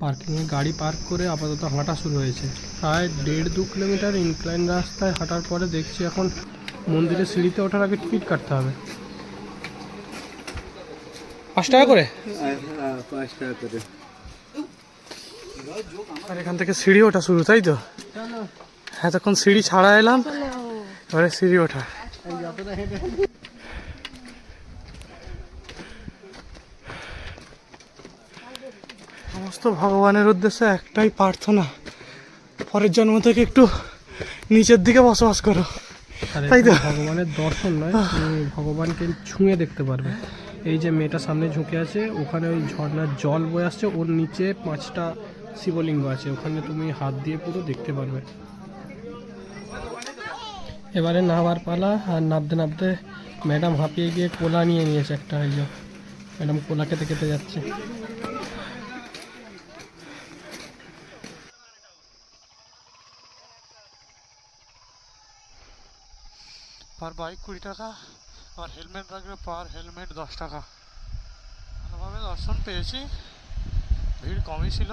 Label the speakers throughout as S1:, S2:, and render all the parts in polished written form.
S1: পার্কিংয়ে গাড়ি পার্ক করে আপাতত হাঁটা শুরু হয়েছে। প্রায় 1.5-2 কিলোমিটার ইনক্লাইন রাস্তায় হাঁটার পরে দেখছি এখন মন্দিরের সিঁড়িতে ওঠার আগে টিকিট কাটতে হবে। 5 টাকা করে।
S2: 5 টাকা করে।
S1: আর এখান থেকে সিঁড়ি ওঠা শুরু, তাই তো? হ্যাঁ, তখন সিঁড়ি ছাড়া এলাম, এবারে সিঁড়ি ওঠা। সমস্ত ভগবানের উদ্দেশ্যে একটাই প্রার্থনা, পরের জন্ম থেকে একটু নিচের দিকে বসবাস করো, তাই তো? ভগবানের দর্শন নয়, তুমি ভগবানকে ছুঁয়ে দেখতে পারবে। এই যে মেয়েটা সামনে ঝুঁকে আছে, ওখানে ওই ঝর্ণার জল বয়ে আসছে, ওর নিচে 5টা শিবলিঙ্গ আছে, ওখানে তুমি হাত দিয়ে পুরো দেখতে পারবে। এবারে নামার পালা, আর নামতে নামতে ম্যাডাম হাঁপিয়ে গিয়ে কোলা নিয়ে নিয়েছে একটা। এই যে ম্যাডাম কোলা খেতে খেতে যাচ্ছে। পার বাইক 20 টাকা, আর হেলমেট রাখলে পার হেলমেট 10 টাকা। ভালোভাবে দর্শন পেয়েছি, ভিড় কমই ছিল,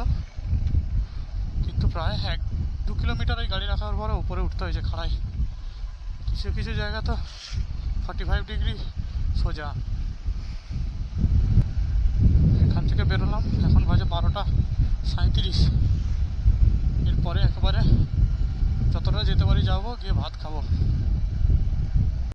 S1: কিন্তু প্রায় 1-2 কিলোমিটার এই গাড়ি রাখার পরে উপরে উঠতে হয়েছে খাড়াই। কিছু কিছু জায়গা তো 45 ডিগ্রি সোজা। এখান থেকে বেরোলাম, এখন বাজে 12:37। এরপরে একেবারে যতটা যেতে পারি যাবো, গিয়ে ভাত খাবো।